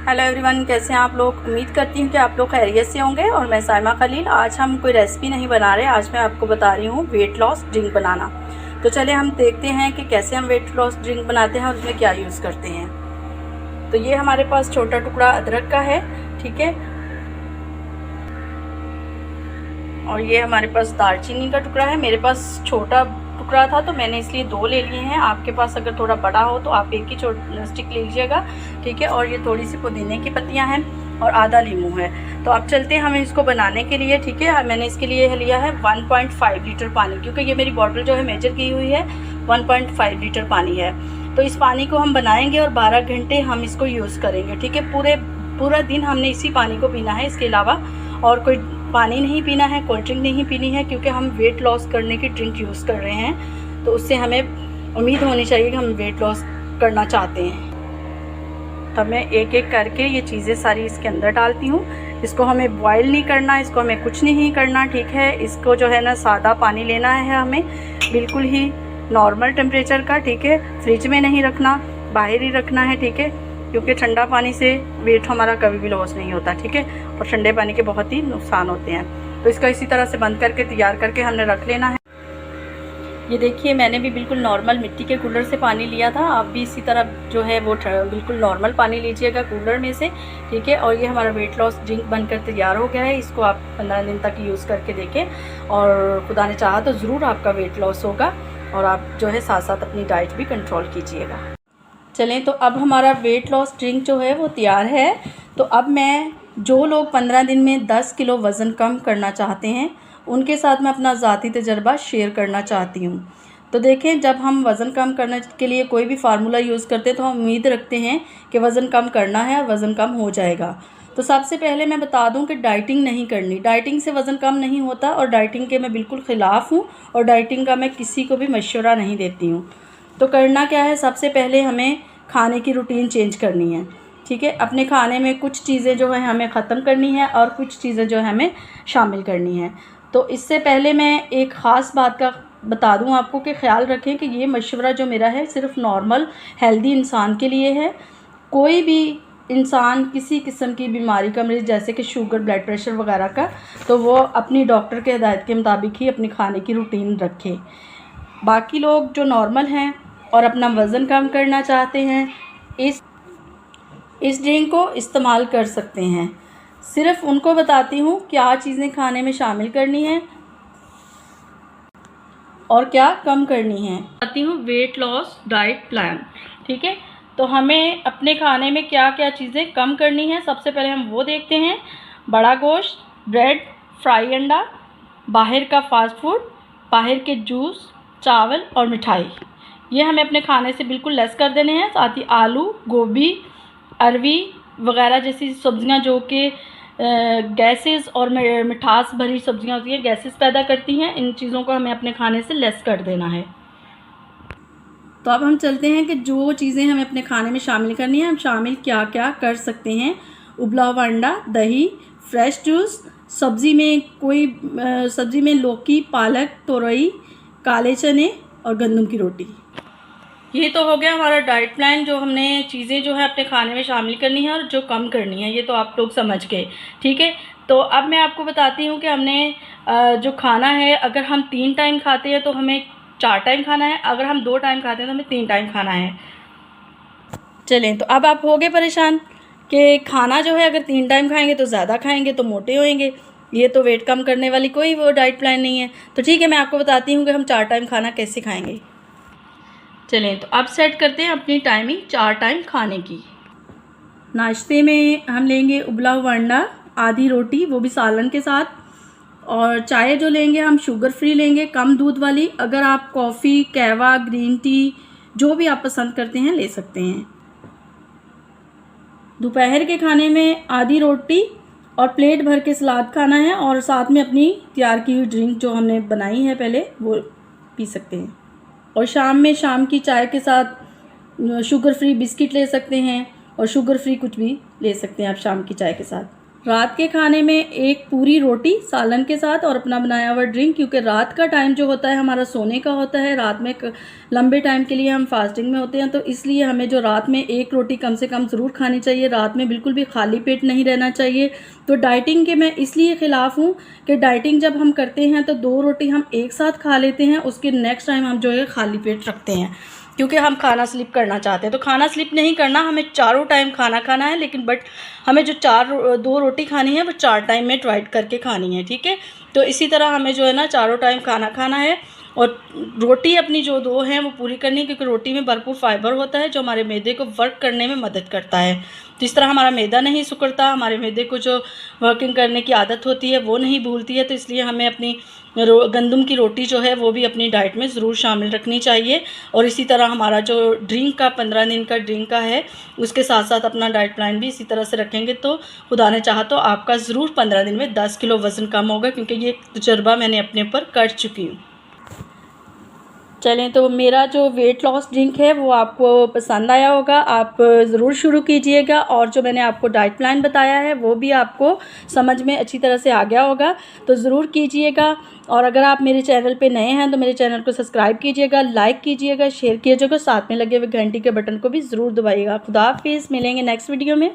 Hello everyone, कैसे हैं आप लोग। उम्मीद करती हूँ कि आप लोग खैरियत से होंगे। और मैं साइमा खलील। आज हम कोई रेसिपी नहीं बना रहे, आज मैं आपको बता रही हूँ वेट लॉस ड्रिंक बनाना। तो चलिए हम देखते हैं कि कैसे हम वेट लॉस ड्रिंक बनाते हैं और उसमें क्या यूज़ करते हैं। तो ये हमारे पास छोटा टुकड़ा अदरक का है, ठीक है। और ये हमारे पास दालचीनी का टुकड़ा है। मेरे पास छोटा टुकड़ा था तो मैंने इसलिए 2 ले लिए हैं। आपके पास अगर थोड़ा बड़ा हो तो आप एक ही स्टिक लीजिएगा, ठीक है। और ये थोड़ी सी पुदीने की पत्तियां हैं और आधा नींबू है। तो अब चलते हैं हमें इसको बनाने के लिए, ठीक है। मैंने इसके लिए लिया है 1.5 लीटर पानी, क्योंकि ये मेरी बॉटल जो है मेजर की हुई है 1.5 लीटर पानी है। तो इस पानी को हम बनाएंगे और 12 घंटे हम इसको यूज़ करेंगे, ठीक है। पूरा दिन हमने इसी पानी को पीना है, इसके अलावा और कोई पानी नहीं पीना है, कोल्ड ड्रिंक नहीं पीनी है, क्योंकि हम वेट लॉस करने की ड्रिंक यूज़ कर रहे हैं। तो उससे हमें उम्मीद होनी चाहिए कि हम वेट लॉस करना चाहते हैं। तब मैं एक एक करके ये चीज़ें सारी इसके अंदर डालती हूँ। इसको हमें बॉयल नहीं करना, इसको हमें कुछ नहीं करना, ठीक है। इसको जो है ना सादा पानी लेना है हमें, बिल्कुल ही नॉर्मल टेम्परेचर का, ठीक है। फ्रिज में नहीं रखना, बाहर ही रखना है, ठीक है। क्योंकि ठंडा पानी से वेट हमारा कभी भी लॉस नहीं होता, ठीक है। और ठंडे पानी के बहुत ही नुकसान होते हैं। तो इसका इसी तरह से बंद करके तैयार करके हमने रख लेना है। ये देखिए, मैंने भी बिल्कुल नॉर्मल मिट्टी के कूलर से पानी लिया था। आप भी इसी तरह जो है वो बिल्कुल नॉर्मल पानी लीजिएगा कूलर में से, ठीक है। और ये हमारा वेट लॉस ड्रिंक बनकर तैयार हो गया है। इसको आप 15 दिन तक यूज़ करके देखें और खुदा ने चाहा तो ज़रूर आपका वेट लॉस होगा। और आप जो है साथ साथ अपनी डाइट भी कंट्रोल कीजिएगा। चलें, तो अब हमारा वेट लॉस ड्रिंक जो है वो तैयार है। तो अब मैं जो लोग 15 दिन में 10 किलो वज़न कम करना चाहते हैं उनके साथ मैं अपना ज़ाती तजर्बा शेयर करना चाहती हूँ। तो देखें, जब हम वज़न कम करने के लिए कोई भी फार्मूला यूज़ करते हैं तो हम उम्मीद रखते हैं कि वज़न कम करना है और वज़न कम हो जाएगा। तो सबसे पहले मैं बता दूं कि डाइटिंग नहीं करनी। डाइटिंग से वज़न कम नहीं होता और डाइटिंग के मैं बिल्कुल ख़िलाफ़ हूँ और डाइटिंग का मैं किसी को भी मशवरा नहीं देती हूँ। तो करना क्या है, सबसे पहले हमें खाने की रूटीन चेंज करनी है, ठीक है। अपने खाने में कुछ चीज़ें जो है हमें ख़त्म करनी है और कुछ चीज़ें जो है हमें शामिल करनी है। तो इससे पहले मैं एक ख़ास बात का बता दूं आपको कि ख्याल रखें कि ये मशवरा जो मेरा है सिर्फ नॉर्मल हेल्दी इंसान के लिए है। कोई भी इंसान किसी किस्म की बीमारी का मरीज़, जैसे कि शुगर, ब्लड प्रेशर वगैरह का, तो वो अपनी डॉक्टर के हिदायत के मुताबिक ही अपनी खाने की रूटीन रखे। बाकी लोग जो नॉर्मल हैं और अपना वज़न कम करना चाहते हैं इस ड्रिंक को इस्तेमाल कर सकते हैं। सिर्फ़ उनको बताती हूँ क्या चीज़ें खाने में शामिल करनी है और क्या कम करनी है। बताती हूँ वेट लॉस डाइट प्लान, ठीक है। तो हमें अपने खाने में क्या क्या चीज़ें कम करनी है, सबसे पहले हम वो देखते हैं। बड़ा गोश्त, ब्रेड, फ्राई अंडा, बाहर का फास्ट फूड, बाहर के जूस, चावल और मिठाई, ये हमें अपने खाने से बिल्कुल लेस कर देने हैं। साथ ही आलू, गोभी, अरवी वगैरह जैसी सब्ज़ियां जो कि गैसेस और मिठास भरी सब्ज़ियां होती हैं, गैसेस पैदा करती हैं, इन चीज़ों को हमें अपने खाने से लेस कर देना है। तो अब हम चलते हैं कि जो चीज़ें हमें अपने खाने में शामिल करनी है, हम शामिल क्या क्या कर सकते हैं। उबला हुआ अंडा, दही, फ्रेश जूस, सब्ज़ी में लौकी, पालक, तोरई, काले चने और गंदम की रोटी। ये तो हो गया हमारा डाइट प्लान, जो हमने चीज़ें जो है अपने खाने में शामिल करनी है और जो कम करनी है, ये तो आप लोग समझ गए, ठीक है। तो अब मैं आपको बताती हूँ कि हमने जो खाना है, अगर हम 3 टाइम खाते हैं तो हमें 4 टाइम खाना है, अगर हम 2 टाइम खाते हैं तो हमें 3 टाइम खाना है। चलें, तो अब आप हो गए परेशान कि खाना जो है अगर 3 टाइम खाएंगे तो ज़्यादा खाएंगे तो मोटे होएंगे, ये तो वेट कम करने वाली कोई वो डाइट प्लान नहीं है। तो ठीक है, मैं आपको बताती हूँ कि हम 4 टाइम खाना कैसे खाएँगे। चलें, तो अब सेट करते हैं अपनी टाइमिंग 4 टाइम खाने की। नाश्ते में हम लेंगे उबला हुआ अंडा, आधी रोटी, वो भी सालन के साथ। और चाय जो लेंगे हम शुगर फ्री लेंगे, कम दूध वाली। अगर आप कॉफ़ी, कहवा, ग्रीन टी जो भी आप पसंद करते हैं ले सकते हैं। दोपहर के खाने में आधी रोटी और प्लेट भर के सलाद खाना है और साथ में अपनी तैयार की हुई ड्रिंक जो हमने बनाई है पहले वो पी सकते हैं। और शाम की चाय के साथ शुगर फ्री बिस्किट ले सकते हैं और शुगर फ्री कुछ भी ले सकते हैं आप शाम की चाय के साथ। रात के खाने में एक पूरी रोटी सालन के साथ और अपना बनाया हुआ ड्रिंक, क्योंकि रात का टाइम जो होता है हमारा सोने का होता है। रात में लंबे टाइम के लिए हम फास्टिंग में होते हैं, तो इसलिए हमें जो रात में एक रोटी कम से कम ज़रूर खानी चाहिए। रात में बिल्कुल भी खाली पेट नहीं रहना चाहिए। तो डाइटिंग के मैं इसलिए ख़िलाफ़ हूँ कि डाइटिंग जब हम करते हैं तो 2 रोटी हम एक साथ खा लेते हैं, उसके नेक्स्ट टाइम हम जो है खाली पेट रखते हैं, क्योंकि हम खाना स्लिप करना चाहते हैं। तो खाना स्लिप नहीं करना, हमें चारों टाइम खाना खाना है, लेकिन बट हमें जो 2 रोटी खानी है वो 4 टाइम में डिवाइड करके खानी है, ठीक है। तो इसी तरह हमें जो है ना चारों टाइम खाना खाना है और रोटी अपनी जो 2 हैं वो पूरी करनी है, क्योंकि रोटी में भरपूर फाइबर होता है जो हमारे मैदे को वर्क करने में मदद करता है। जिस तरह हमारा मैदा नहीं सिकुड़ता, हमारे मैदे को जो वर्किंग करने की आदत होती है वो नहीं भूलती है, तो इसलिए हमें अपनी गंदम की रोटी जो है वो भी अपनी डाइट में ज़रूर शामिल रखनी चाहिए। और इसी तरह हमारा जो ड्रिंक का 15 दिन का ड्रिंक का है उसके साथ साथ अपना डाइट प्लान भी इसी तरह से रखेंगे तो खुदा ने चाहा तो आपका ज़रूर 15 दिन में 10 किलो वज़न कम होगा, क्योंकि ये तजुर्बा मैंने अपने ऊपर कर चुकी हूँ। चलें, तो मेरा जो वेट लॉस ड्रिंक है वो आपको पसंद आया होगा, आप ज़रूर शुरू कीजिएगा। और जो मैंने आपको डाइट प्लान बताया है वो भी आपको समझ में अच्छी तरह से आ गया होगा, तो ज़रूर कीजिएगा। और अगर आप मेरे चैनल पे नए हैं तो मेरे चैनल को सब्सक्राइब कीजिएगा, लाइक कीजिएगा, शेयर कीजिएगा, साथ में लगे हुए घंटी के बटन को भी ज़रूर दबाइएगा। खुदा हाफिज़, मिलेंगे नेक्स्ट वीडियो में।